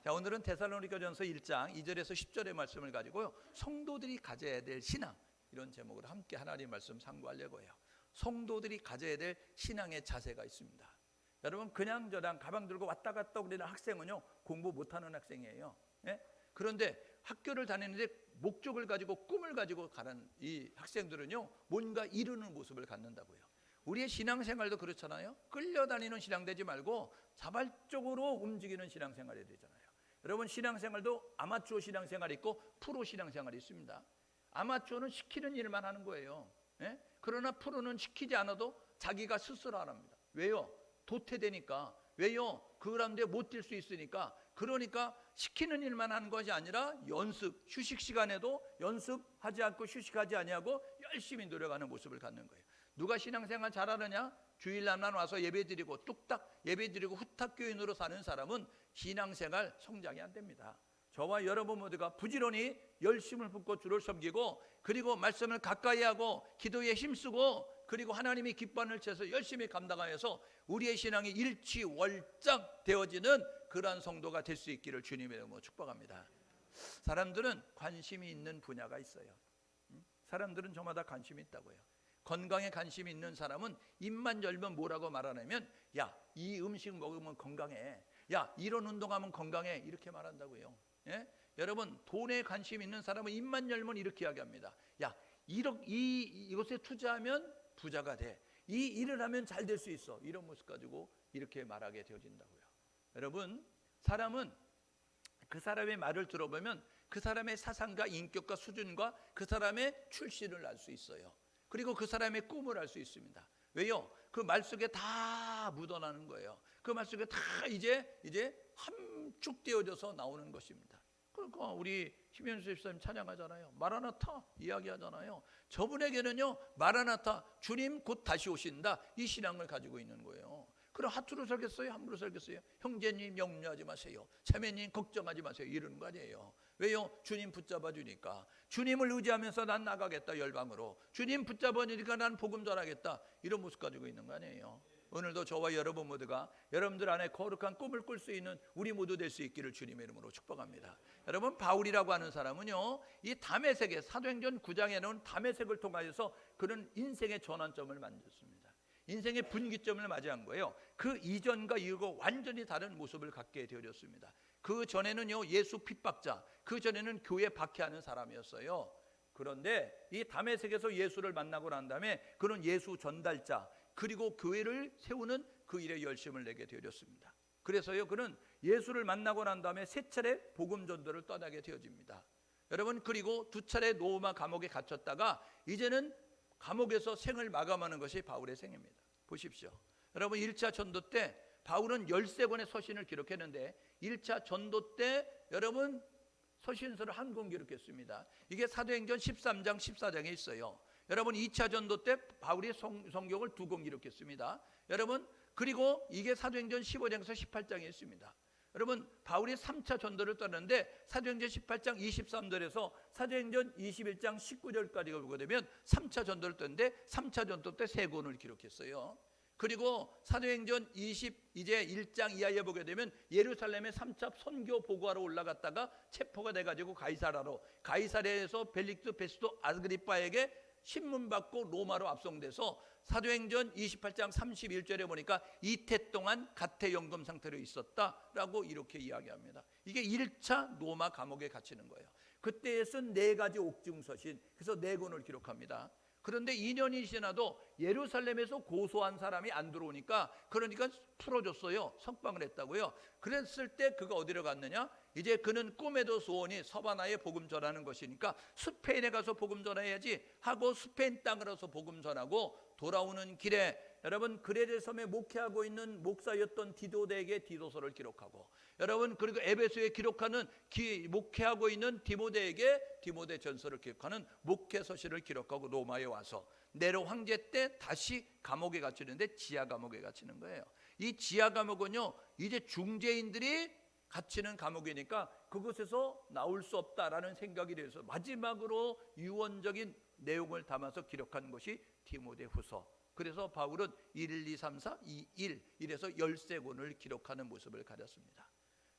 자, 오늘은 데살로니가전서 1장 2절에서 10절의 말씀을 가지고요, 성도들이 가져야 될 신앙, 이런 제목으로 함께 하나님 말씀 상고하려고 해요. 성도들이 가져야 될 신앙의 자세가 있습니다. 여러분, 그냥 저랑 가방 들고 왔다 갔다 그러는 학생은요, 공부 못하는 학생이에요. 예? 그런데 학교를 다니는데 목적을 가지고 꿈을 가지고 가는 이 학생들은요, 뭔가 이루는 모습을 갖는다고요. 우리의 신앙생활도 그렇잖아요. 끌려다니는 신앙 되지 말고 자발적으로 움직이는 신앙생활이 되잖아요. 여러분, 신앙생활도 아마추어 신앙생활이 있고 프로 신앙생활이 있습니다. 아마추어는 시키는 일만 하는 거예요. 예? 그러나 프로는 시키지 않아도 자기가 스스로 하랍니다. 왜요? 도태되니까. 왜요? 그런데 못 뛸 수 있으니까. 그러니까 시키는 일만 하는 것이 아니라 연습, 휴식 시간에도 연습하지 않고 휴식하지 아니하고 열심히 노력하는 모습을 갖는 거예요. 누가 신앙생활 잘하느냐? 주일날만 와서 예배드리고 뚝딱 예배드리고 후딱 교인으로 사는 사람은 신앙생활 성장이 안 됩니다. 저와 여러분 모두가 부지런히 열심을 붓고 주를 섬기고, 그리고 말씀을 가까이 하고 기도에 힘쓰고, 그리고 하나님이 기뻐하는 채에서 열심히 감당하여서 우리의 신앙이 일취월장 되어지는 그러한 성도가 될 수 있기를 주님의 이름으로 축복합니다. 사람들은 관심이 있는 분야가 있어요. 사람들은 저마다 관심이 있다고요. 건강에 관심이 있는 사람은 입만 열면 뭐라고 말하냐면, 야, 이 음식 먹으면 건강해, 야, 이런 운동하면 건강해, 이렇게 말한다고요. 예? 여러분, 돈에 관심 있는 사람은 입만 열면 이렇게 이야기합니다. 야, 이것에 투자하면 부자가 돼, 이 일을 하면 잘 될 수 있어, 이런 모습 가지고 이렇게 말하게 되어진다고요. 여러분, 사람은 그 사람의 말을 들어보면 그 사람의 사상과 인격과 수준과 그 사람의 출신을 알 수 있어요. 그리고 그 사람의 꿈을 알 수 있습니다. 왜요? 그 말 속에 다 묻어나는 거예요. 그 말 속에 다 이제 함축되어져서 나오는 것입니다. 그러니까 우리 심현수 집사님 찬양하잖아요. 마라나타 이야기하잖아요. 저분에게는요, 마라나타, 주님 곧 다시 오신다, 이 신앙을 가지고 있는 거예요. 그럼 하투로 살겠어요? 함부로 살겠어요? 형제님 염려하지 마세요, 자매님 걱정하지 마세요, 이러는 거 아니에요. 왜요? 주님 붙잡아 주니까. 주님을 의지하면서 난 나가겠다, 열방으로. 주님 붙잡아 주니까 난 복음 전하겠다, 이런 모습 가지고 있는 거 아니에요. 오늘도 저와 여러분 모두가 여러분들 안에 거룩한 꿈을 꿀 수 있는 우리 모두 될 수 있기를 주님의 이름으로 축복합니다. 여러분, 바울이라고 하는 사람은요, 이 다메섹의 사도행전 9장에 나온 다메섹을 통하여서 그런 인생의 전환점을 만들었습니다. 인생의 분기점을 맞이한 거예요. 그 이전과 이후가 완전히 다른 모습을 갖게 되어졌습니다. 그 전에는요, 예수 핍박자, 그 전에는 교회 박해하는 사람이었어요. 그런데 이 다메섹에서 예수를 만나고 난 다음에 그는 예수 전달자, 그리고 교회를 세우는 그 일에 열심을 내게 되어졌습니다. 그래서요, 그는 예수를 만나고 난 다음에 3차례 복음 전도를 떠나게 되어집니다. 여러분, 그리고 2차례 로마 감옥에 갇혔다가 이제는 감옥에서 생을 마감하는 것이 바울의 생입니다. 보십시오. 여러분, 1차 전도 때 바울은 13권의 서신을 기록했는데 1차 전도 때 여러분 서신서를 한 권 기록했습니다. 이게 사도행전 13장 14장에 있어요. 여러분, 2차 전도 때 바울이 성경을 2권 기록했습니다. 여러분, 그리고 이게 사도행전 15장에서 18장에 있습니다. 여러분, 바울이 3차 전도를 떠났는데 사도행전 18장 23절에서 사도행전 21장 19절까지 보게 되면 3차 전도를 떴는데 3차 전도 때 3권을 기록했어요. 그리고 사도행전 이제 1장 이하에 보게 되면 예루살렘에 3차 선교 보고하러 올라갔다가 체포가 돼가지고 가이사랴에서 벨릭스 베스도 아그리빠에게 신문 받고 로마로 압송돼서 사도행전 28장 31절에 보니까 이태 동안 가택연금 상태로 있었다라고 이렇게 이야기합니다. 이게 1차 로마 감옥에 갇히는 거예요. 그때에 쓴 4가지 옥중서신, 그래서 4권을 기록합니다. 그런데 2년이 지나도 예루살렘에서 고소한 사람이 안 들어오니까, 그러니까 풀어줬어요. 석방을 했다고요. 그랬을 때 그가 어디로 갔느냐? 이제 그는 꿈에도 소원이 서바나에 복음 전하는 것이니까 스페인에 가서 복음 전해야지 하고 스페인 땅으로 가서 복음 전하고, 돌아오는 길에 여러분 그레데 섬에 목회하고 있는 목사였던 디도데에게 디도서를 기록하고, 여러분 그리고 에베소에 기록하는 목회하고 있는 디모데에게 디모데 전서를 기록하는 목회서신을 기록하고 로마에 와서 네로 황제 때 다시 감옥에 갇히는데 지하 감옥에 갇히는 거예요. 이 지하 감옥은요, 이제 중재인들이 갇히는 감옥이니까 그곳에서 나올 수 없다라는 생각이 돼서 마지막으로 유언적인 내용을 담아서 기록한 것이 디모데후서. 그래서 바울은 1, 2, 3, 4, 2, 1 이래서 13권을 기록하는 모습을 가졌습니다.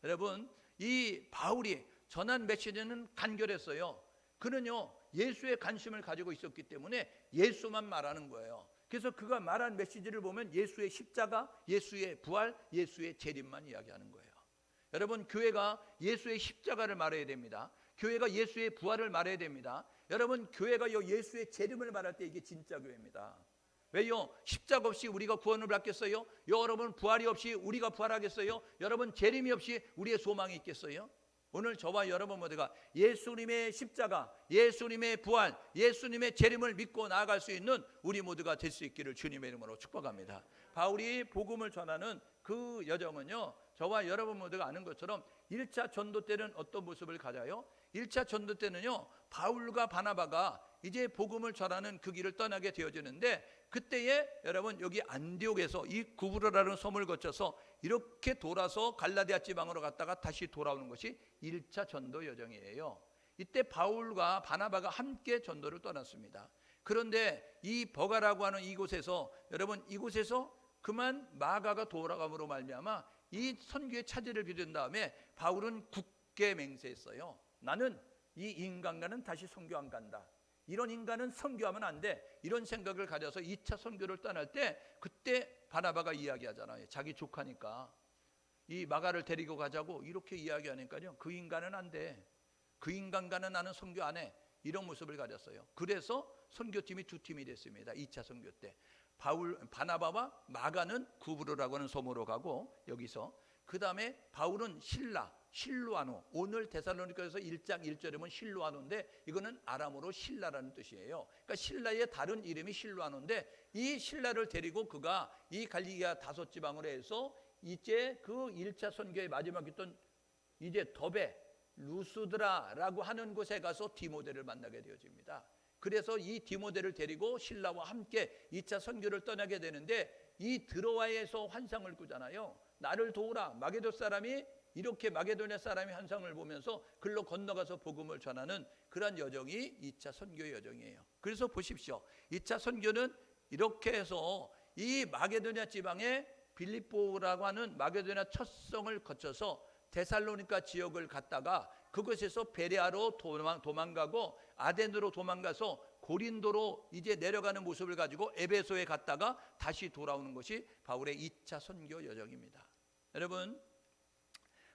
여러분, 이 바울이 전한 메시지는 간결했어요. 그는요 예수의 관심을 가지고 있었기 때문에 예수만 말하는 거예요. 그래서 그가 말한 메시지를 보면 예수의 십자가, 예수의 부활, 예수의 재림만 이야기하는 거예요. 여러분, 교회가 예수의 십자가를 말해야 됩니다. 교회가 예수의 부활을 말해야 됩니다. 여러분, 교회가 예수의 재림을 말할 때 이게 진짜 교회입니다. 왜요? 십자가 없이 우리가 구원을 받겠어요? 여러분, 부활이 없이 우리가 부활하겠어요? 여러분, 재림이 없이 우리의 소망이 있겠어요? 오늘 저와 여러분 모두가 예수님의 십자가, 예수님의 부활, 예수님의 재림을 믿고 나아갈 수 있는 우리 모두가 될 수 있기를 주님의 이름으로 축복합니다. 바울이 복음을 전하는 그 여정은요, 저와 여러분 모두가 아는 것처럼 1차 전도 때는 어떤 모습을 가져요? 1차 전도 때는요, 바울과 바나바가 이제 복음을 전하는 그 길을 떠나게 되어지는데, 그때에 여러분 여기 안디옥에서 이 구브로라는 섬을 거쳐서 이렇게 돌아서 갈라디아 지방으로 갔다가 다시 돌아오는 것이 1차 전도 여정이에요. 이때 바울과 바나바가 함께 전도를 떠났습니다. 그런데 이 버가라고 하는 이곳에서, 여러분 이곳에서 그만 마가가 돌아감으로 말미암아 이 선교의 차질을 빚은 다음에 바울은 굳게 맹세했어요. 나는 이 인간과는 다시 선교 안 간다. 이런 인간은 선교하면 안 돼. 이런 생각을 가져서 2차 선교를 떠날 때, 그때 바나바가 이야기하잖아요. 자기 조카니까 이 마가를 데리고 가자고 이렇게 이야기하니까요, 그 인간은 안 돼. 그 인간과는 나는 선교 안 해. 이런 모습을 가졌어요. 그래서 선교팀이 두 팀이 됐습니다. 2차 선교 때 바나바와 마가는 구브로라고 하는 섬으로 가고, 여기서 그 다음에 바울은 실루아노, 오늘 데살로니가에서 1장 1절이면 실루아노인데 이거는 아람어로 신라라는 뜻이에요. 그러니까 신라의 다른 이름이 실루아노인데, 이 신라를 데리고 그가 이 갈리기아 다섯 지방으로 해서 이제 그 1차 선교의 마지막이었던 이제 더베 루스드라라고 하는 곳에 가서 디모데를 만나게 되어집니다. 그래서 이 디모데를 데리고 신라와 함께 2차 선교를 떠나게 되는데, 이 드로아에서 환상을 꾸잖아요. 나를 도우라. 마게도 사람이 이렇게 마게도냐 사람이 환상을 보면서 글로 건너가서 복음을 전하는 그런 여정이 2차 선교 여정이에요. 그래서 보십시오. 2차 선교는 이렇게 해서 이 마게도냐 지방에 빌립보라고 하는 마게도냐 첫 성을 거쳐서 데살로니가 지역을 갔다가 그곳에서 베레아로 도망가고 아덴으로 도망가서 고린도로 이제 내려가는 모습을 가지고 에베소에 갔다가 다시 돌아오는 것이 바울의 2차 선교 여정입니다. 여러분,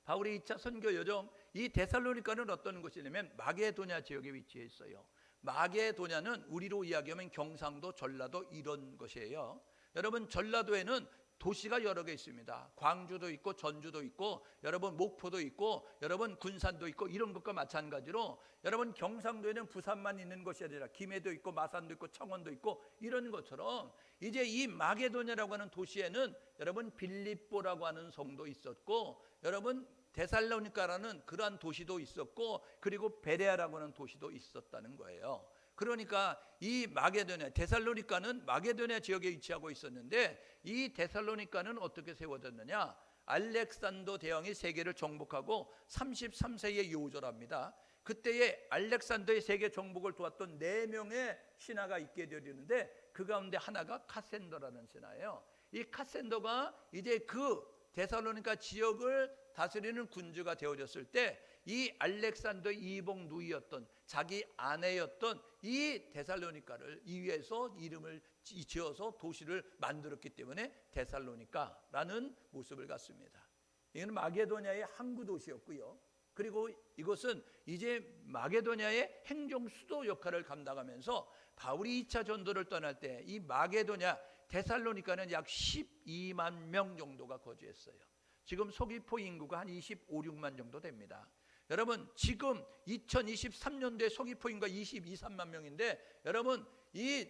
바울의 2차 선교 여정, 이 데살로니가는 어떤 곳이냐면 마게도냐 지역에 위치해 있어요. 마게도냐는 우리로 이야기하면 경상도, 전라도 이런 것이에요. 여러분, 전라도에는 도시가 여러 개 있습니다. 광주도 있고 전주도 있고 여러분 목포도 있고 여러분 군산도 있고 이런 것과 마찬가지로 여러분 경상도에는 부산만 있는 것이 아니라 김해도 있고 마산도 있고 청원도 있고 이런 것처럼 이제 이 마게도냐라고 하는 도시에는 여러분 빌립보라고 하는 성도 있었고, 여러분 데살로니가라는 그러한 도시도 있었고, 그리고 베레아라고 하는 도시도 있었다는 거예요. 그러니까 이 마게도냐, 데살로니가는 마게도냐 지역에 위치하고 있었는데, 이 데살로니가는 어떻게 세워졌느냐? 알렉산더 대왕이 세계를 정복하고 33세에 요절합니다. 그때에 알렉산더의 세계 정복을 도왔던 4명의 신하가 있게 되었는데, 그 가운데 하나가 카센더라는 신하예요. 이 카센더가 이제 그 데살로니가 지역을 다스리는 군주가 되어졌을 때, 이 알렉산더 이복 누이였던 자기 아내였던 이 데살로니가를 이위해서 이름을 지어서 도시를 만들었기 때문에 데살로니가라는 모습을 갖습니다. 이건 마게도냐의 항구 도시였고요. 그리고 이것은 이제 마게도냐의 행정 수도 역할을 감당하면서 바울이 2차 전도를 떠날 때 이 마게도냐 데살로니가는 약 12만 명 정도가 거주했어요. 지금 서귀포 인구가 한 25, 6만 정도 됩니다. 여러분, 지금 2023년도에 서귀포 인구가 22, 3만 명인데, 여러분 이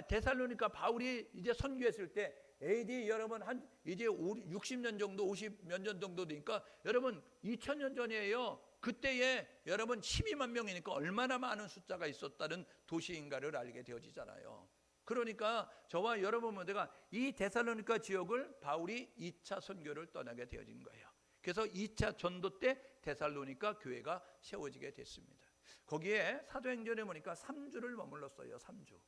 데살로니가 바울이 이제 선교했을 때 AD 여러분 한 이제 60년 정도, 50몇 년 정도 되니까 여러분 2000년 전이에요. 그때에 여러분 12만 명이니까 얼마나 많은 숫자가 있었다는 도시인가를 알게 되어지잖아요. 그러니까 저와 여러분 모두가 이 데살로니가 지역을 바울이 2차 선교를 떠나게 되어진 거예요. 그래서 2차 전도 때 데살로니가 교회가 세워지게 됐습니다. 거기에 사도행전에 보니까 3주를 머물렀어요. 3주.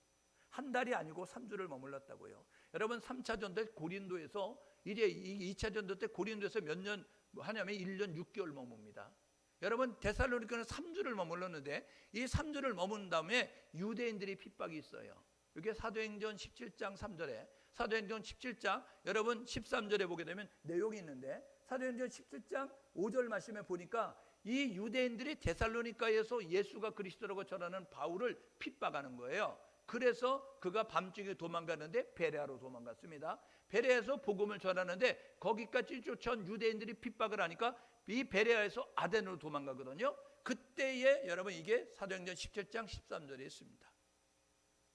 한 달이 아니고 3주를 머물렀다고요. 여러분 3차 전도 때 고린도에서 이제 2차 전도 때 고린도에서 몇 년 하냐면 1년 6개월 머뭅니다. 여러분 데살로니가는 3주를 머물렀는데 이 3주를 머문 다음에 유대인들이 핍박이 있어요. 이게 사도행전 17장 3절에 사도행전 17장 여러분 13절에 보게 되면 내용이 있는데 사도행전 17장 5절 말씀에 보니까 이 유대인들이 데살로니가에서 예수가 그리스도라고 전하는 바울을 핍박하는 거예요. 그래서 그가 밤중에 도망가는데 베레아로 도망갔습니다. 베레아에서 복음을 전하는데 거기까지 쫓아온 유대인들이 핍박을 하니까 이 베레아에서 아덴으로 도망가거든요. 그때에 여러분 이게 사도행전 17장 13절에 있습니다.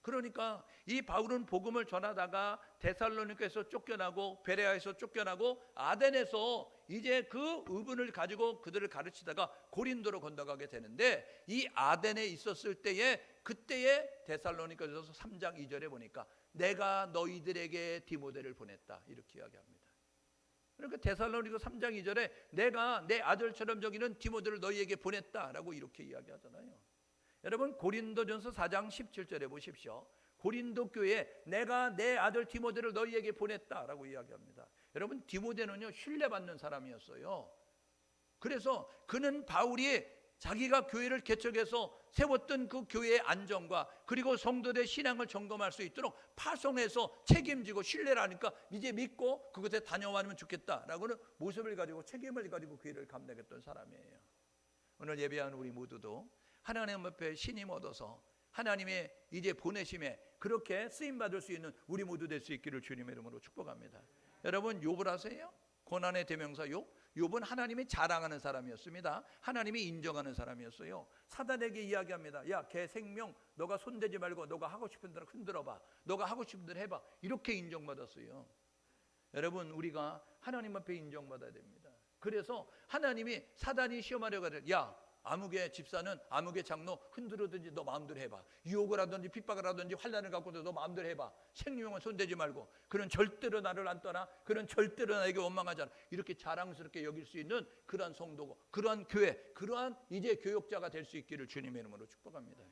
그러니까 이 바울은 복음을 전하다가 데살로니가에서 쫓겨나고 베레아에서 쫓겨나고 아덴에서 이제 그 의분을 가지고 그들을 가르치다가 고린도로 건너가게 되는데 이 아덴에 있었을 때에 그때에 데살로니가에서 3장 2절에 보니까 내가 너희들에게 디모데를 보냈다 이렇게 이야기합니다. 그러니까 데살로니가 3장 2절에 내가 내 아들처럼 여기는 디모데를 너희에게 보냈다라고 이렇게 이야기하잖아요. 여러분 고린도전서 4장 17절에 보십시오. 고린도 교회에 내가 내 아들 디모데를 너희에게 보냈다라고 이야기합니다. 여러분 디모데는요 신뢰받는 사람이었어요. 그래서 그는 바울이 자기가 교회를 개척해서 세웠던 그 교회의 안정과 그리고 성도들의 신앙을 점검할 수 있도록 파송해서 책임지고 신뢰를 하니까 이제 믿고 그곳에 다녀와면 좋겠다라고는 모습을 가지고 책임을 가지고 교회를 감당했던 사람이에요. 오늘 예배하는 우리 모두도 하나님 앞에 신임 얻어서 하나님의 이제 보내심에 그렇게 쓰임받을 수 있는 우리 모두 될 수 있기를 주님의 이름으로 축복합니다. 여러분 욥을 아세요? 고난의 대명사 욥. 욥은 하나님이 자랑하는 사람이었습니다. 하나님이 인정하는 사람이었어요. 사단에게 이야기합니다. 야, 걔 생명 너가 손대지 말고 너가 하고 싶은 대로 흔들어봐. 너가 하고 싶은 대로 해봐. 이렇게 인정받았어요. 여러분 우리가 하나님 앞에 인정받아야 됩니다. 그래서 하나님이 사단이 시험하려고 하더니 야 아무개 집사는 아무개 장로 흔들어든지 너 마음대로 해봐. 유혹을 하든지 핍박을 하든지 환난을 갖고도 너 마음대로 해봐. 생명은 손대지 말고 그는 절대로 나를 안 떠나. 그는 절대로 나에게 원망하지 않아. 이렇게 자랑스럽게 여길 수 있는 그러한 성도고 그러한 교회 그러한 이제 교역자가 될 수 있기를 주님의 이름으로 축복합니다.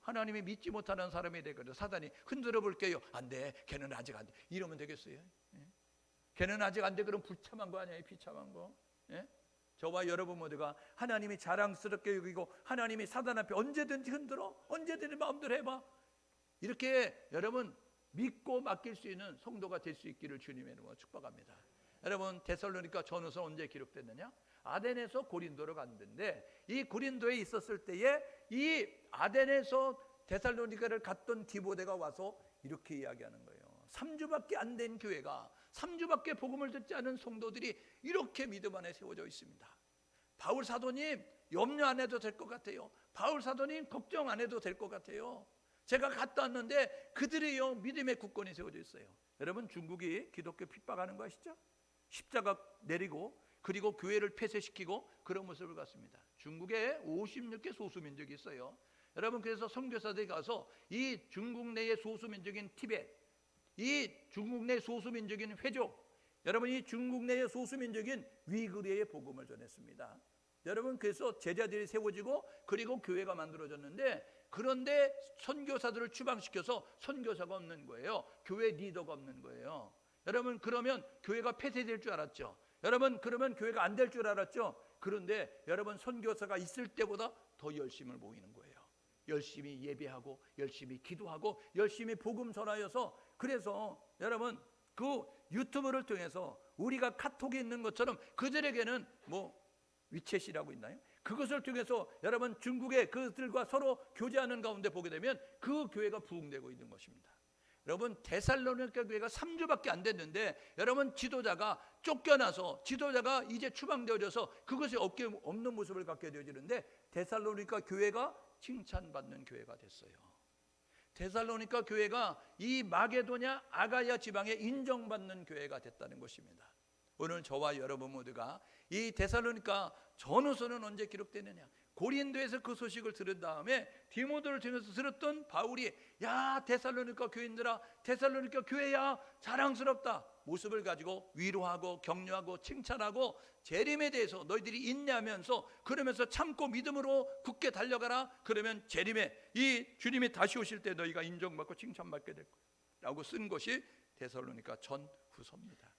하나님이 믿지 못하는 사람이 되거든. 사단이 흔들어 볼게요. 안 돼. 걔는 아직 안 돼. 이러면 되겠어요? 걔는 아직 안 돼. 그럼 불참한 거 아니에요? 비참한 거. 예? 저와 여러분 모두가 하나님이 자랑스럽게 여기고 하나님이 사단 앞에 언제든지 흔들어 언제든지 마음대로 해봐 이렇게 여러분 믿고 맡길 수 있는 성도가 될 수 있기를 주님의 이름으로 축복합니다. 여러분 데살로니가 전후서 언제 기록됐느냐? 아덴에서 고린도로 갔는데 이 고린도에 있었을 때에 이 아덴에서 데살로니가를 갔던 디모데가 와서 이렇게 이야기하는 거예요. 3주밖에 안 된 교회가 3주밖에 복음을 듣지 않은 성도들이 이렇게 믿음 안에 세워져 있습니다. 바울 사도님 염려 안 해도 될 것 같아요. 바울 사도님 걱정 안 해도 될 것 같아요. 제가 갔다 왔는데 그들이요 믿음의 국권이 세워져 있어요. 여러분 중국이 기독교 핍박하는 거 아시죠? 십자가 내리고 그리고 교회를 폐쇄시키고 그런 모습을 갖습니다. 중국에 56개 소수민족이 있어요. 여러분 그래서 선교사들이 가서 이 중국 내의 소수민족인 티베트 이 중국 내 소수민족인 회족 여러분 이 중국 내의 소수민족인 위구르의 복음을 전했습니다. 여러분 그래서 제자들이 세워지고 그리고 교회가 만들어졌는데 그런데 선교사들을 추방시켜서 선교사가 없는 거예요. 교회 리더가 없는 거예요. 여러분 그러면 교회가 폐쇄될 줄 알았죠. 여러분 그러면 교회가 안 될 줄 알았죠. 그런데 여러분 선교사가 있을 때보다 더 열심을 모이는 거예요. 열심히 예배하고 열심히 기도하고 열심히 복음 전하여서 그래서 여러분 그 유튜브를 통해서 우리가 카톡에 있는 것처럼 그들에게는 뭐 위챗이라고 있나요? 그것을 통해서 여러분 중국의 그들과 서로 교제하는 가운데 보게 되면 그 교회가 부흥되고 있는 것입니다. 여러분 데살로니가 교회가 3주밖에 안 됐는데 여러분 지도자가 쫓겨나서 지도자가 이제 추방되어져서 그것이 없는 모습을 갖게 되어지는데 데살로니가 교회가 칭찬받는 교회가 됐어요. 데살로니가 교회가 이 마게도냐 아가야 지방에 인정받는 교회가 됐다는 것입니다. 오늘 저와 여러분 모두가 이 데살로니가 전후서는 언제 기록되느냐? 고린도에서 그 소식을 들은 다음에 디모데를 통해서 들었던 바울이 야 데살로니가 교인들아 데살로니가 교회야 자랑스럽다 모습을 가지고 위로하고 격려하고 칭찬하고 재림에 대해서 너희들이 인내하면서 그러면서 참고 믿음으로 굳게 달려가라. 그러면 재림에 이 주님이 다시 오실 때 너희가 인정받고 칭찬받게 될 거라고 쓴 것이 데살로니가 전후서입니다.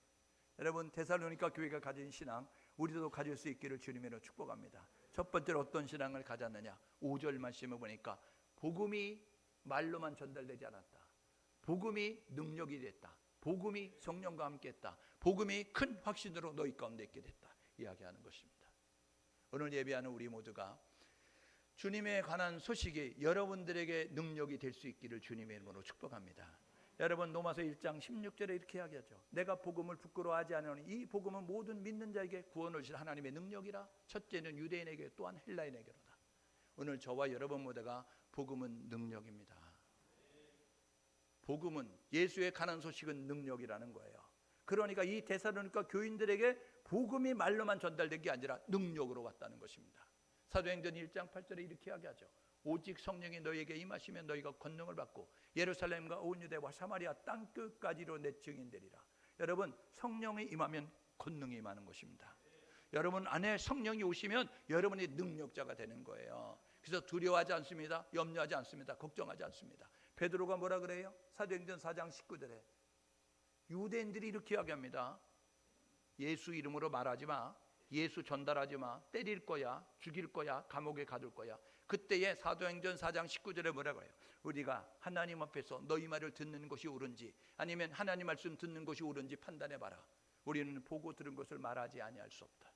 여러분 데살로니가 교회가 가진 신앙 우리도 가질 수 있기를 주님으로 축복합니다. 첫 번째로 어떤 신앙을 가졌느냐? 5절 말씀을 보니까 복음이 말로만 전달되지 않았다. 복음이 능력이 됐다. 복음이 성령과 함께 했다. 복음이 큰 확신으로 너희 가운데 있게 됐다. 이야기하는 것입니다. 오늘 예배하는 우리 모두가 주님에 관한 소식이 여러분들에게 능력이 될 수 있기를 주님의 이름으로 축복합니다. 여러분 로마서 1장 16절에 이렇게 이야기하죠. 내가 복음을 부끄러워하지 않으니 이 복음은 모든 믿는 자에게 구원을 주실 하나님의 능력이라. 첫째는 유대인에게 또한 헬라인에게로다. 오늘 저와 여러분 모두가 복음은 능력입니다. 복음은 예수에 관한 소식은 능력이라는 거예요. 그러니까 이 데살로니가 교인들에게 복음이 말로만 전달된 게 아니라 능력으로 왔다는 것입니다. 사도행전 1장 8절에 이렇게 이야기하죠. 오직 성령이 너희에게 임하시면 너희가 권능을 받고 예루살렘과 온 유대와 사마리아 땅끝까지로 내 증인되리라. 여러분 성령이 임하면 권능이 임하는 것입니다. 여러분 안에 성령이 오시면 여러분이 능력자가 되는 거예요. 그래서 두려워하지 않습니다. 염려하지 않습니다. 걱정하지 않습니다. 베드로가 뭐라 그래요? 사도행전 4장 19절에 유대인들이 이렇게 이야기합니다. 예수 이름으로 말하지 마. 예수 전달하지 마. 때릴 거야. 죽일 거야. 감옥에 가둘 거야. 그때에 사도행전 4장 19절에 뭐라고 해요? 우리가 하나님 앞에서 너희 말을 듣는 것이 옳은지 아니면 하나님 말씀 듣는 것이 옳은지 판단해봐라. 우리는 보고 들은 것을 말하지 아니할 수 없다.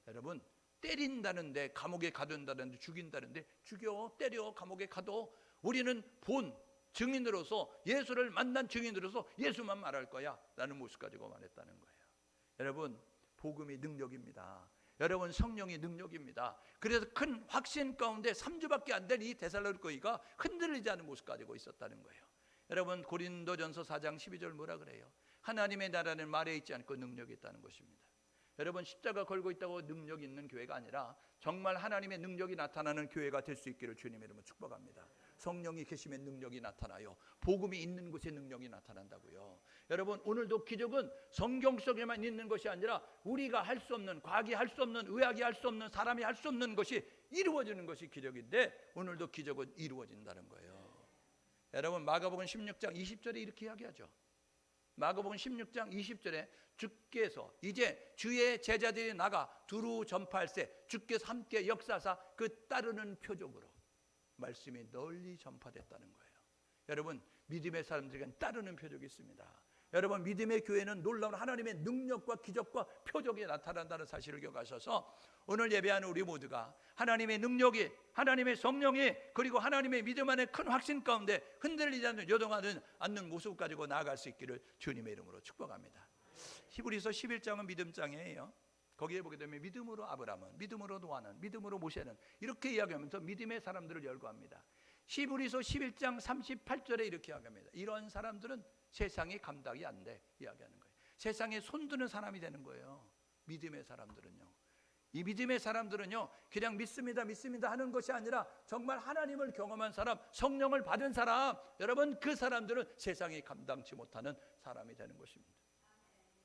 여러분 때린다는데 감옥에 가둔다는데 죽인다는데 죽여 때려 감옥에 가도 우리는 본 증인으로서 예수를 만난 증인으로서 예수만 말할 거야 라는 모습 가지고 말했다는 거예요. 여러분 복음이 능력입니다. 여러분 성령이 능력입니다. 그래서 큰 확신 가운데 3주밖에 안 된 이 데살로니가가 흔들리지 않은 모습 가지고 있었다는 거예요. 여러분 고린도전서 4장 12절 뭐라 그래요? 하나님의 나라는 말에 있지 않고 능력이 있다는 것입니다. 여러분 십자가 걸고 있다고 능력 있는 교회가 아니라 정말 하나님의 능력이 나타나는 교회가 될 수 있기를 주님의 이름으로 축복합니다. 성령이 계시면 능력이 나타나요. 복음이 있는 곳에 능력이 나타난다고요. 여러분 오늘도 기적은 성경 속에만 있는 것이 아니라 우리가 할 수 없는, 과학이 할 수 없는, 의학이 할 수 없는, 사람이 할 수 없는 것이 이루어지는 것이 기적인데 오늘도 기적은 이루어진다는 거예요. 여러분 마가복음 16장 20절에 이렇게 이야기하죠. 마가복음 16장 20절에 주께서 이제 주의 제자들이 나가 두루 전파할세 주께서 함께 역사하사 그 따르는 표적으로 말씀이 널리 전파됐다는 거예요. 여러분 믿음의 사람들에게는 따르는 표적이 있습니다. 여러분 믿음의 교회는 놀라운 하나님의 능력과 기적과 표적이 나타난다는 사실을 기억하셔서 오늘 예배하는 우리 모두가 하나님의 능력이 하나님의 성령이 그리고 하나님의 믿음 안에 큰 확신 가운데 흔들리지 않는 요동하지 않는 모습 가지고 나아갈 수 있기를 주님의 이름으로 축복합니다. 히브리서 11장은 믿음장이에요. 거기에 보게 되면 믿음으로 아브라함은, 믿음으로 노아는, 믿음으로 모세는 이렇게 이야기하면서 믿음의 사람들을 열거합니다. 히브리서 11장 38절에 이렇게 이야기합니다. 이런 사람들은 세상이 감당이 안 돼 이야기하는 거예요. 세상에 손드는 사람이 되는 거예요. 믿음의 사람들은요. 이 믿음의 사람들은요 그냥 믿습니다 믿습니다 하는 것이 아니라 정말 하나님을 경험한 사람, 성령을 받은 사람, 여러분 그 사람들은 세상이 감당치 못하는 사람이 되는 것입니다.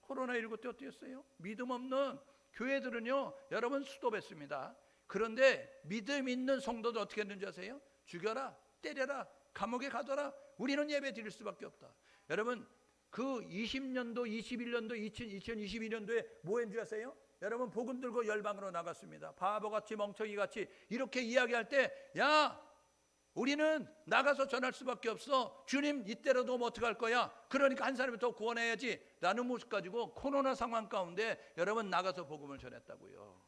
코로나19 때 어땠어요? 믿음 없는 교회들은요 여러분 수도했습니다. 그런데 믿음 있는 성도도 어떻게 했는지 아세요? 죽여라, 때려라, 감옥에 가둬라. 우리는 예배 드릴 수밖에 없다. 여러분 그 20년도, 21년도, 2022년도에 뭐 했는지 아세요? 여러분 복음 들고 열방으로 나갔습니다. 바보같이 멍청이같이 이렇게 이야기할 때 야 우리는 나가서 전할 수밖에 없어. 주님 이때로 놓으면 어떡할 거야? 그러니까 한 사람이 더 구원해야지 라는 모습 가지고 코로나 상황 가운데 여러분 나가서 복음을 전했다고요.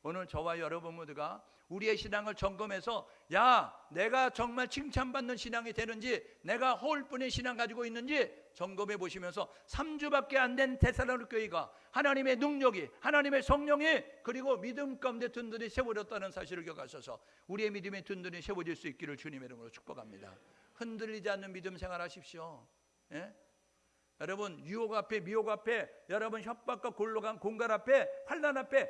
오늘 저와 여러분 모두가 우리의 신앙을 점검해서 야 내가 정말 칭찬받는 신앙이 되는지 내가 허울뿐인 신앙 가지고 있는지 점검해 보시면서 3주밖에 안 된 데살로니가 교회가 하나님의 능력이 하나님의 성령이 그리고 믿음 가운데 든든히 세워졌다는 사실을 기억하셔서 우리의 믿음이 든든히 세워질 수 있기를 주님의 이름으로 축복합니다. 흔들리지 않는 믿음 생활하십시오. 예? 여러분 유혹 앞에 미혹 앞에 여러분 협박과 곤란한 공갈 앞에 환난 앞에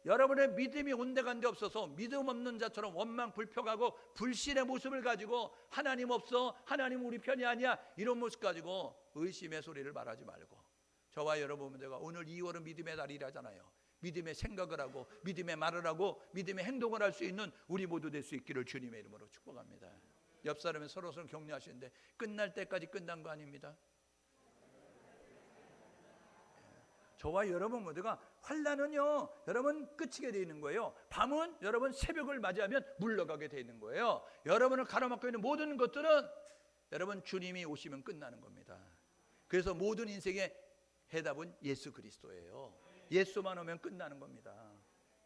여러분의 믿음이 온데간데 없어서 믿음 없는 자처럼 원망 불평하고 불신의 모습을 가지고 하나님 없어, 하나님 우리 편이 아니야 이런 모습 가지고 의심의 소리를 말하지 말고 저와 여러분들과 오늘 2월은 믿음의 달이라잖아요. 믿음의 생각을 하고 믿음의 말을 하고 믿음의 행동을 할 수 있는 우리 모두 될 수 있기를 주님의 이름으로 축복합니다. 옆 사람이 서로 격려하시는데 끝날 때까지 끝난 거 아닙니다. 저와 여러분 모두가 환난은요 여러분 끝이게 되어 있는 거예요. 밤은 여러분 새벽을 맞이하면 물러가게 되어 있는 거예요. 여러분을 가로막고 있는 모든 것들은 여러분 주님이 오시면 끝나는 겁니다. 그래서 모든 인생의 해답은 예수 그리스도예요. 예수만 오면 끝나는 겁니다.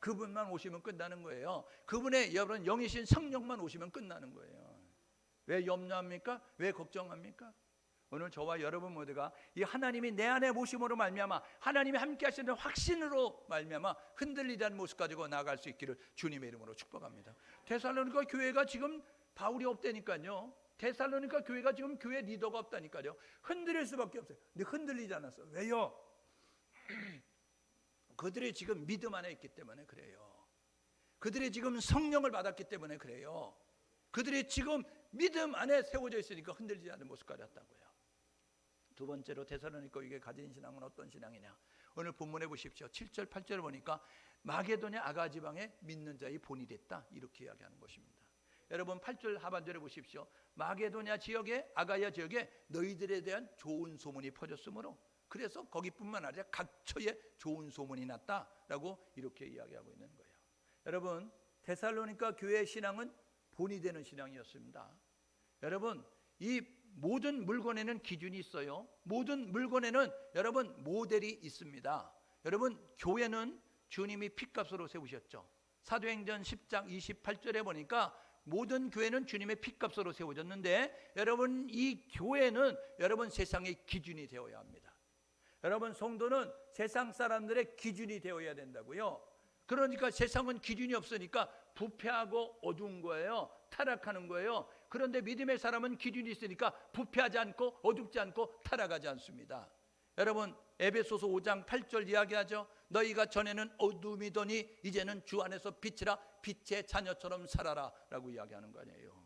그분만 오시면 끝나는 거예요. 그분의 여러분 영이신 성령만 오시면 끝나는 거예요. 왜 염려합니까? 왜 걱정합니까? 오늘 저와 여러분 모두가 이 하나님이 내 안에 모심으로 말미암아 하나님이 함께 하시는 확신으로 말미암아 흔들리지 않는 모습 가지고 나아갈 수 있기를 주님의 이름으로 축복합니다. 데살로니가 교회가 지금 바울이 없다니까요. 데살로니가 교회가 지금 교회 리더가 없다니까요. 흔들릴 수밖에 없어요. 근데 흔들리지 않았어. 왜요? 그들이 지금 믿음 안에 있기 때문에 그래요. 그들이 지금 성령을 받았기 때문에 그래요. 그들이 지금 믿음 안에 세워져 있으니까 흔들리지 않는 모습까지 왔다고요. 두 번째로 데살로니가 교회가 가진 신앙은 어떤 신앙이냐? 오늘 본문에 보십시오. 7절 8절을 보니까 마게도냐 아가 지방에 믿는 자의 본이 됐다 이렇게 이야기하는 것입니다. 여러분 8절 하반절에 보십시오. 마게도냐 지역에 아가야 지역에 너희들에 대한 좋은 소문이 퍼졌으므로 그래서 거기뿐만 아니라 각처에 좋은 소문이 났다라고 이렇게 이야기하고 있는 거예요. 여러분 데살로니가 교회의 신앙은 본이 되는 신앙이었습니다. 여러분 이 모든 물건에는 기준이 있어요. 모든 물건에는 여러분 모델이 있습니다. 여러분 교회는 주님이 핏값으로 세우셨죠. 사도행전 10장 28절에 보니까 모든 교회는 주님의 핏값으로 세워졌는데 여러분 이 교회는 여러분 세상의 기준이 되어야 합니다. 여러분 성도는 세상 사람들의 기준이 되어야 된다고요. 그러니까 세상은 기준이 없으니까 부패하고 어두운 거예요. 타락하는 거예요. 그런데 믿음의 사람은 기준이 있으니까 부패하지 않고 어둡지 않고 타락하지 않습니다. 여러분 에베소서 5장 8절 이야기하죠. 너희가 전에는 어둠이더니 이제는 주 안에서 빛이라 빛의 자녀처럼 살아라 라고 이야기하는 거 아니에요.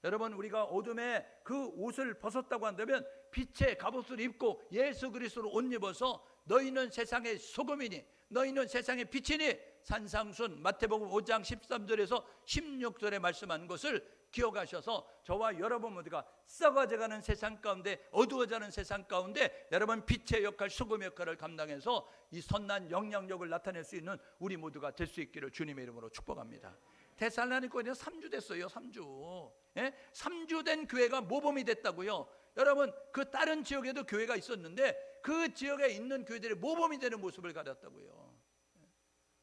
여러분 우리가 어둠의 그 옷을 벗었다고 한다면 빛의 갑옷을 입고 예수 그리스도를 옷 입어서 너희는 세상의 소금이니 너희는 세상의 빛이니 산상순 마태복음 5장 13절에서 16절에 말씀한 것을 기억하셔서 저와 여러분 모두가 썩어져가는 세상 가운데 어두워져가는 세상 가운데 여러분 빛의 역할 소금의 역할을 감당해서 이 선한 영향력을 나타낼 수 있는 우리 모두가 될 수 있기를 주님의 이름으로 축복합니다. 데살로니가에 3주 됐어요. 3주. 예? 3주 된 교회가 모범이 됐다고요. 여러분 그 다른 지역에도 교회가 있었는데 그 지역에 있는 교회들이 모범이 되는 모습을 가졌다고요.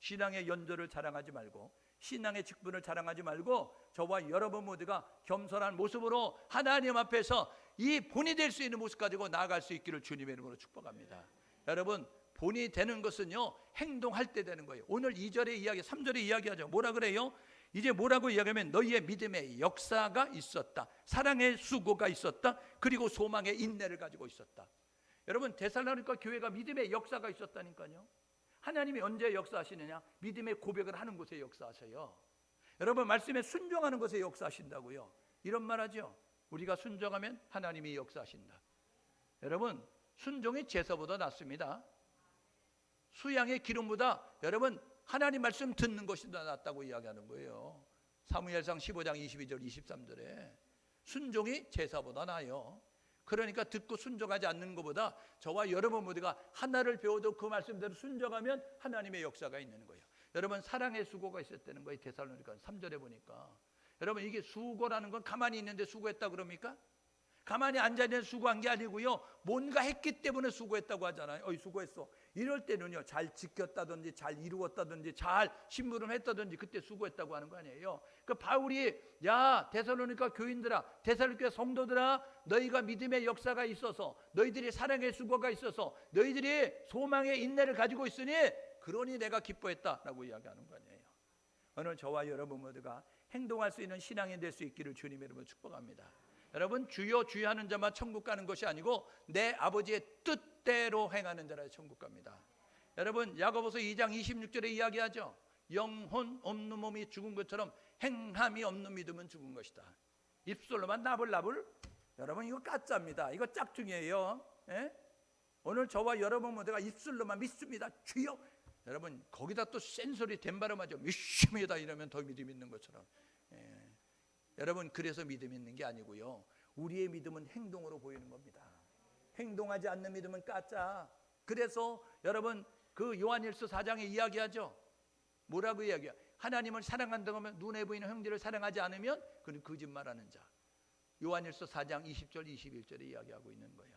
신앙의 연조를 자랑하지 말고 신앙의 직분을 자랑하지 말고 저와 여러분 모두가 겸손한 모습으로 하나님 앞에서 이 본이 될 수 있는 모습 가지고 나아갈 수 있기를 주님의 이름으로 축복합니다. 여러분 본이 되는 것은요 행동할 때 되는 거예요. 오늘 2절의 이야기 3절의 이야기하죠. 뭐라 그래요? 이제 뭐라고 이야기하면 너희의 믿음의 역사가 있었다. 사랑의 수고가 있었다. 그리고 소망의 인내를 가지고 있었다. 여러분 데살로니가 교회가 믿음의 역사가 있었다니까요. 하나님이 언제 역사하시느냐? 믿음의 고백을 하는 곳에 역사하셔요. 여러분 말씀에 순종하는 것에 역사하신다고요. 이런 말하죠. 우리가 순종하면 하나님이 역사하신다. 여러분 순종이 제사보다 낫습니다. 수양의 기름보다 여러분 하나님 말씀 듣는 것이 더 낫다고 이야기하는 거예요. 사무엘상 15장 22절 23절에 순종이 제사보다 나아요. 그러니까 듣고 순종하지 않는 것보다 저와 여러분 모두가 하나를 배워도 그 말씀대로 순종하면 하나님의 역사가 있는 거예요. 여러분 사랑의 수고가 있었다는 거예요. 데살로니가 3절에 보니까 여러분 이게 수고라는 건 가만히 있는데 수고했다 그럽니까? 가만히 앉아있는 수고한 게 아니고요 뭔가 했기 때문에 수고했다고 하잖아요. 수고했어. 이럴 때는요 잘 지켰다든지 잘 이루었다든지 잘 심부름했다든지 그때 수고했다고 하는 거 아니에요. 그 바울이 야 데살로니가 교인들아 데살로니가 성도들아 너희가 믿음의 역사가 있어서 너희들이 사랑의 수고가 있어서 너희들이 소망의 인내를 가지고 있으니 그러니 내가 기뻐했다라고 이야기하는 거 아니에요. 오늘 저와 여러분 모두가 행동할 수 있는 신앙이 될 수 있기를 주님의 이름으로 축복합니다. 여러분 주여 주여 하는 자만 천국 가는 것이 아니고 내 아버지의 뜻대로 행하는 자라 천국 갑니다. 여러분 야고보서 2장 26절에 이야기하죠. 영혼 없는 몸이 죽은 것처럼 행함이 없는 믿음은 죽은 것이다. 입술로만 나불나불. 여러분 이거 가짜입니다. 이거 짝퉁이에요. 예? 오늘 저와 여러분 모두가 입술로만 믿습니다. 주여. 여러분 거기다 또 센 소리 댄발음하죠. 믿습니다 이러면 더 믿음 있는 것처럼. 예. 여러분 그래서 믿음 있는 게 아니고요 우리의 믿음은 행동으로 보이는 겁니다. 행동하지 않는 믿음은 가짜. 그래서 여러분 그 요한일서 4장에 이야기하죠. 뭐라고 이야기해요? 하나님을 사랑한다고 하면 눈에 보이는 형제를 사랑하지 않으면 그는 거짓말하는 자. 요한일서 4장 20절 21절에 이야기하고 있는 거예요.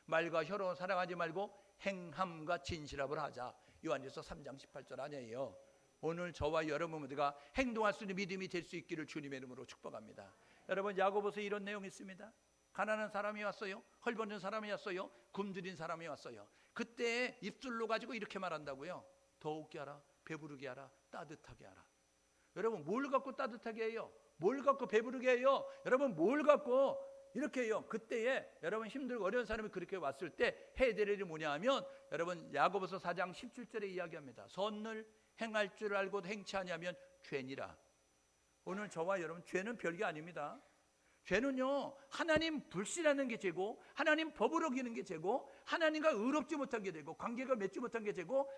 말과 혀로 사랑하지 말고 행함과 진실함을 하자. 요한일서 3장 18절 아니에요. 오늘 저와 여러분 모두가 행동할 수 있는 믿음이 될 수 있기를 주님의 이름으로 축복합니다. 여러분 야고보서에 이런 내용이 있습니다. 가난한 사람이 왔어요. 헐벗은 사람이 왔어요. 굶주린 사람이 왔어요. 그때 입술로 가지고 이렇게 말한다고요. 더욱게 하라, 배부르게 하라, 따뜻하게 하라. 여러분 뭘 갖고 따뜻하게 해요? 뭘 갖고 배부르게 해요? 여러분 뭘 갖고 이렇게 해요? 그때에 여러분 힘들고 어려운 사람이 그렇게 왔을 때 해야 될 일이 뭐냐 하면 여러분 야고보서 4장 17절에 이야기합니다. 선을 행할 줄 알고도 행치 아니하면 죄니라. 오늘 저와 여러분 죄는 별게 아닙니다. 죄는요 하나님 불신하는 게 죄고 하나님 법을 어기는 게 죄고 하나님과 의롭지 못한 게 되고 관계가 맺지 못한 게 죄고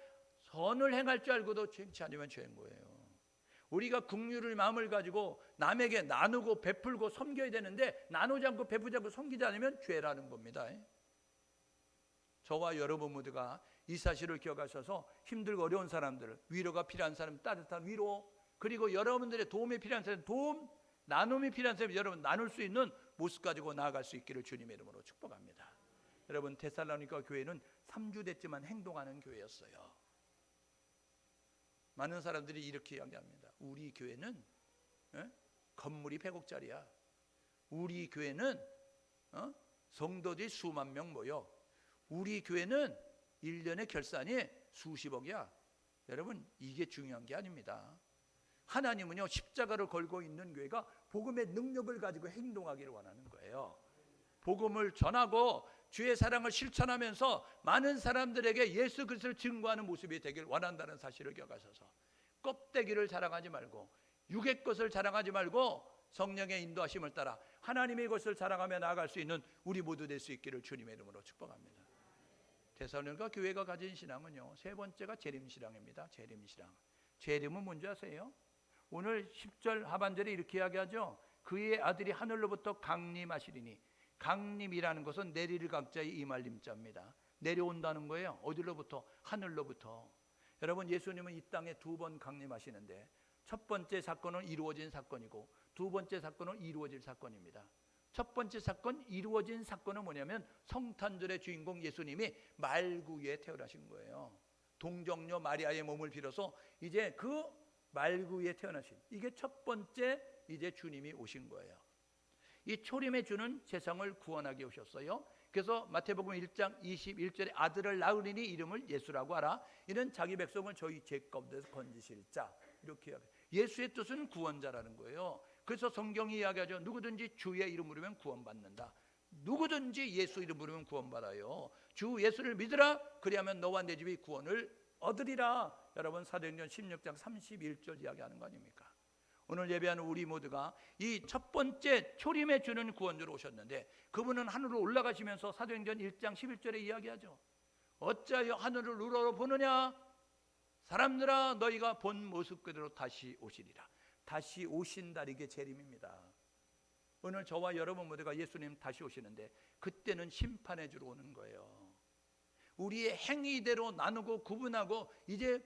선을 행할 줄 알고도 행치 않으면 죄인 거예요. 우리가 긍휼을 마음을 가지고 남에게 나누고 베풀고 섬겨야 되는데 나누지 않고 베푸지 않고 섬기지 않으면 죄라는 겁니다. 저와 여러분 모두가 이 사실을 기억하셔서 힘들고 어려운 사람들, 위로가 필요한 사람 따뜻한 위로, 그리고 여러분들의 도움이 필요한 사람 도움, 나눔이 필요한 사람 여러분 나눌 수 있는 모습 가지고 나아갈 수 있기를 주님의 이름으로 축복합니다. 여러분 데살로니가 교회는 3주 됐지만 행동하는 교회였어요. 많은 사람들이 이렇게 이야기합니다. 우리 교회는 건물이 100억짜리야. 우리 교회는 성도들이 수만 명 모여. 우리 교회는 1년의 결산이 수십억이야. 여러분 이게 중요한 게 아닙니다. 하나님은요 십자가를 걸고 있는 교회가 복음의 능력을 가지고 행동하기를 원하는 거예요. 복음을 전하고 주의 사랑을 실천하면서 많은 사람들에게 예수 그리스도를 증거하는 모습이 되길 원한다는 사실을 기억하셔서 껍데기를 자랑하지 말고 육의 것을 자랑하지 말고 성령의 인도하심을 따라 하나님의 것을 자랑하며 나아갈 수 있는 우리 모두 될 수 있기를 주님의 이름으로 축복합니다. 데살로니가 교회가 가진 신앙은요 세 번째가 재림신앙입니다. 재림신앙. 재림은 뭔지 아세요? 오늘 10절 하반절에 이렇게 이야기하죠. 그의 아들이 하늘로부터 강림하시리니, 강림이라는 것은 내릴 강자의 이말림자입니다. 내려온다는 거예요. 어디로부터? 하늘로부터. 여러분 예수님은 이 땅에 2번 강림하시는데 첫 번째 사건은 이루어진 사건이고 두 번째 사건은 이루어질 사건입니다. 첫 번째 사건, 이루어진 사건은 뭐냐면 성탄절의 주인공 예수님이 말구유에 태어나신 거예요. 동정녀 마리아의 몸을 빌어서 이제 그 말구유에 태어나신, 이게 첫 번째 이제 주님이 오신 거예요. 이 초림의 주는 세상을 구원하게 오셨어요. 그래서 마태복음 1장 21절에 아들을 낳으리니 이름을 예수라고 하라. 이는 자기 백성을 저희 죄 가운데서 건지실 자. 이렇게 이야기해요. 예수의 뜻은 구원자라는 거예요. 그래서 성경이 이야기하죠. 누구든지 주의 이름 부르면 구원받는다. 누구든지 예수 이름 부르면 구원받아요. 주 예수를 믿으라. 그리하면 너와 내 집이 구원을 얻으리라. 여러분 사도행전 16장 31절 이야기하는 거 아닙니까? 오늘 예배하는 우리 모두가 이 첫 번째 초림에 주는 구원주로 오셨는데 그분은 하늘로 올라가시면서 사도행전 1장 11절에 이야기하죠. 어찌하여 하늘을 우러러보느냐? 사람들아 너희가 본 모습 그대로 다시 오시리라. 다시 오신다. 이게 재림입니다. 오늘 저와 여러분 모두가 예수님 다시 오시는데 그때는 심판해 주러 오는 거예요. 우리의 행위대로 나누고 구분하고 이제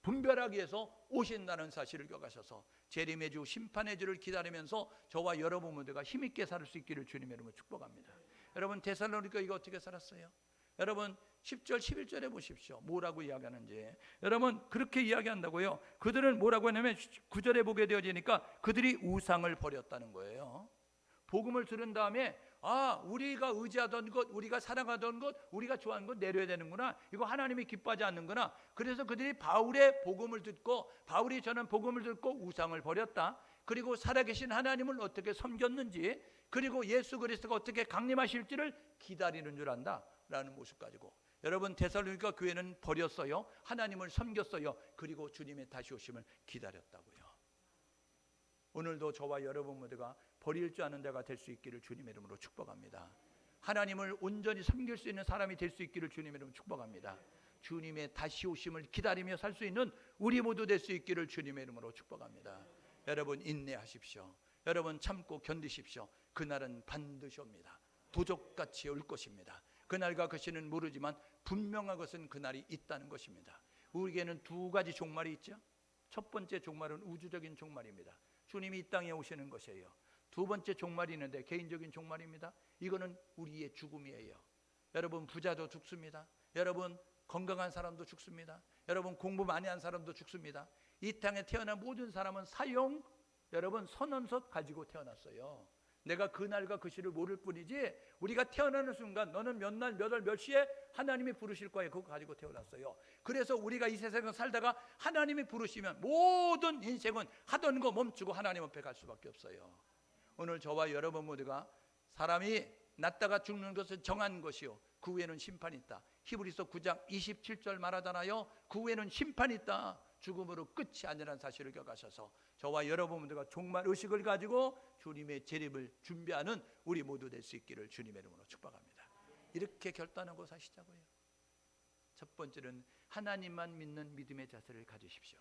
분별하기 위해서 오신다는 사실을 기억하셔서 재림의 주 심판의 주를 기다리면서 저와 여러분 모두가 힘있게 살 수 있기를 주님의 이름으로 축복합니다. 여러분 데살로니가 이거 어떻게 살았어요? 여러분 10절 11절에 보십시오. 뭐라고 이야기하는지. 여러분 그렇게 이야기한다고요. 그들은 뭐라고 하냐면 9절에 보게 되어지니까 그들이 우상을 버렸다는 거예요. 복음을 들은 다음에 우리가 의지하던 것, 우리가 사랑하던 것, 우리가 좋아하는 것 내려야 되는구나. 이거 하나님이 기뻐하지 않는구나. 그래서 그들이 바울의 복음을 듣고 바울이 전한 복음을 듣고 우상을 버렸다. 그리고 살아계신 하나님을 어떻게 섬겼는지, 그리고 예수 그리스도가 어떻게 강림하실지를 기다리는 줄 안다라는 모습 가지고 여러분 데살로니가 교회는 버렸어요. 하나님을 섬겼어요. 그리고 주님의 다시 오심을 기다렸다고요. 오늘도 저와 여러분 모두가 버릴 줄 아는 자가 될 수 있기를 주님의 이름으로 축복합니다. 하나님을 온전히 섬길 수 있는 사람이 될 수 있기를 주님의 이름으로 축복합니다. 주님의 다시 오심을 기다리며 살 수 있는 우리 모두 될 수 있기를 주님의 이름으로 축복합니다. 여러분 인내하십시오. 여러분 참고 견디십시오. 그날은 반드시 옵니다. 도적같이 올 것입니다. 그날과 그 시는 모르지만 분명한 것은 그날이 있다는 것입니다. 우리에게는 두 가지 종말이 있죠. 첫 번째 종말은 우주적인 종말입니다. 주님이 이 땅에 오시는 것이에요. 두 번째 종말이 있는데 개인적인 종말입니다. 이거는 우리의 죽음이에요. 여러분 부자도 죽습니다. 여러분 건강한 사람도 죽습니다. 여러분 공부 많이 한 사람도 죽습니다. 이 땅에 태어난 모든 사람은 사형, 여러분 선언서 가지고 태어났어요. 내가 그날과 그 시를 모를 뿐이지 우리가 태어나는 순간 너는 몇 날, 몇 월, 몇 시에 하나님이 부르실 거예요. 그거 가지고 태어났어요. 그래서 우리가 이 세상에 살다가 하나님이 부르시면 모든 인생은 하던 거 멈추고 하나님 앞에 갈 수밖에 없어요. 오늘 저와 여러분 모두가 사람이 났다가 죽는 것은 정한 것이요 그 후에는 심판이 있다. 히브리서 9장 27절 말하잖아요. 그 후에는 심판이 있다. 죽음으로 끝이 아니라는 사실을 기억하셔서 저와 여러분들과 종말 의식을 가지고 주님의 재림을 준비하는 우리 모두 될 수 있기를 주님의 이름으로 축복합니다. 이렇게 결단하고 사시자고요. 첫 번째는 하나님만 믿는 믿음의 자세를 가지십시오.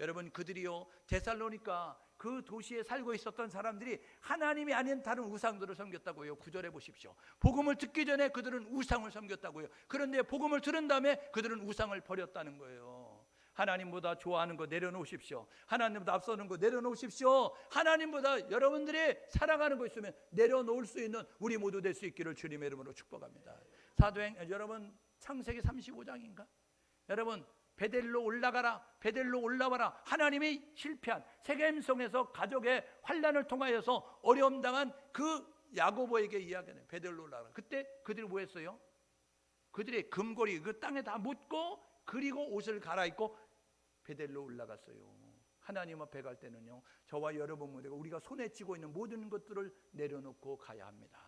여러분 그들이요 데살로니가 그 도시에 살고 있었던 사람들이 하나님이 아닌 다른 우상들을 섬겼다고요. 9절에 보십시오. 복음을 듣기 전에 그들은 우상을 섬겼다고요. 그런데 복음을 들은 다음에 그들은 우상을 버렸다는 거예요. 하나님보다 좋아하는 거 내려놓으십시오. 하나님보다 앞서는 거 내려놓으십시오. 하나님보다 여러분들이 사랑하는 거 있으면 내려놓을 수 있는 우리 모두 될 수 있기를 주님의 이름으로 축복합니다. 사도행 여러분 창세기 35장인가? 여러분 베델로 올라가라, 베델로 올라와라. 하나님이 실패한 세겜성에서 가족의 환난을 통하여서 어려움 당한 그 야고보에게 이야기하는 베델로 올라가라. 그때 그들이 뭐 했어요? 그들의 금고리 그 땅에 다 묻고 그리고 옷을 갈아입고 베델로 올라갔어요. 하나님 앞에 갈 때는요 저와 여러분 모두가 우리가 손에 쥐고 있는 모든 것들을 내려놓고 가야 합니다.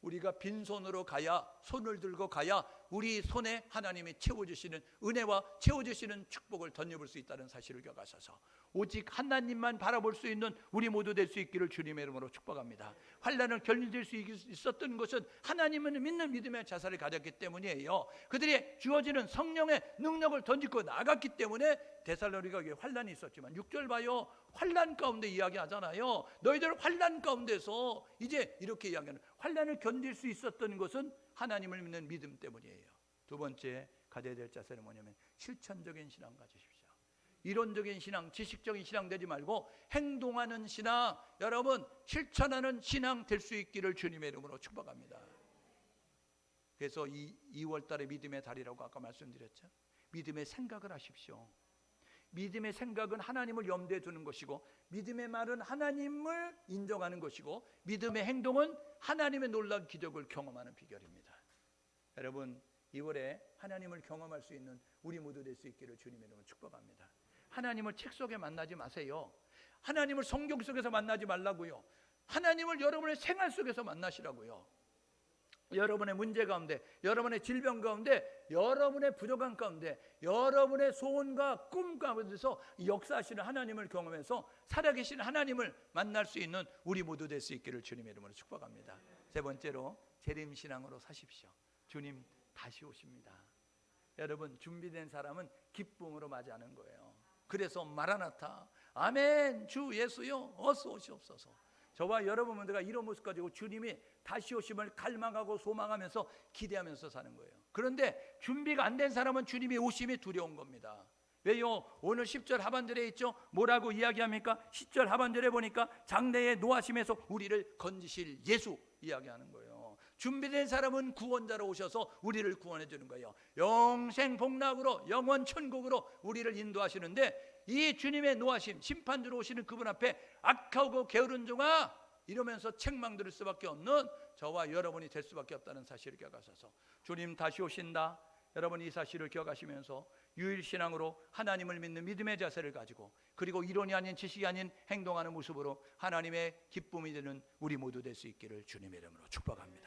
우리가 빈손으로 가야 손을 들고 가야 우리 손에 하나님이 채워주시는 은혜와 채워주시는 축복을 덧입을 수 있다는 사실을 기억하셔서 오직 하나님만 바라볼 수 있는 우리 모두 될 수 있기를 주님의 이름으로 축복합니다. 환난을 견딜 수 있었던 것은 하나님을 믿는 믿음의 자세를 가졌기 때문이에요. 그들이 주어지는 성령의 능력을 던지고 나갔기 때문에 데살로니가에 환난이 있었지만 6절 봐요. 환난 가운데 이야기하잖아요. 너희들 환난 가운데서 이제 이렇게 이야기하는 환난을 견딜 수 있었던 것은 하나님을 믿는 믿음 때문이에요. 두 번째 가져야 될 자세는 뭐냐면 실천적인 신앙 가지십시오. 이론적인 신앙, 지식적인 신앙 되지 말고 행동하는 신앙, 여러분 실천하는 신앙 될 수 있기를 주님의 이름으로 축복합니다. 그래서 이 2월 달에 믿음의 달이라고 아까 말씀드렸죠. 믿음의 생각을 하십시오. 믿음의 생각은 하나님을 염두에 두는 것이고 믿음의 말은 하나님을 인정하는 것이고 믿음의 행동은 하나님의 놀라운 기적을 경험하는 비결입니다. 여러분 2월에 하나님을 경험할 수 있는 우리 모두 될 수 있기를 주님의 이름으로 축복합니다. 하나님을 책 속에 만나지 마세요. 하나님을 성경 속에서 만나지 말라고요. 하나님을 여러분의 생활 속에서 만나시라고요. 여러분의 문제 가운데, 여러분의 질병 가운데, 여러분의 부족한 가운데, 여러분의 소원과 꿈 가운데서 역사하시는 하나님을 경험해서 살아계신 하나님을 만날 수 있는 우리 모두 될 수 있기를 주님의 이름으로 축복합니다. 세 번째로 재림신앙으로 사십시오. 주님 다시 오십니다. 여러분 준비된 사람은 기쁨으로 맞이하는 거예요. 그래서 마라나타 아멘 주 예수여 어서 오시옵소서. 저와 여러분 모두가 이런 모습 가지고 주님이 다시 오심을 갈망하고 소망하면서 기대하면서 사는 거예요. 그런데 준비가 안 된 사람은 주님이 오심이 두려운 겁니다. 왜요? 오늘 10절 하반절에 있죠. 뭐라고 이야기합니까? 10절 하반절에 보니까 장래의 노하심에서 우리를 건지실 예수 이야기하는 거예요. 준비된 사람은 구원자로 오셔서 우리를 구원해 주는 거예요. 영생 복락으로 영원 천국으로 우리를 인도하시는데 이 주님의 노하심 심판주로 오시는 그분 앞에 악하고 게으른 종아 이러면서 책망 들을 수밖에 없는 저와 여러분이 될 수밖에 없다는 사실을 기억하셔서 주님 다시 오신다. 여러분 이 사실을 기억하시면서 유일신앙으로 하나님을 믿는 믿음의 자세를 가지고 그리고 이론이 아닌 지식이 아닌 행동하는 모습으로 하나님의 기쁨이 되는 우리 모두 될 수 있기를 주님의 이름으로 축복합니다.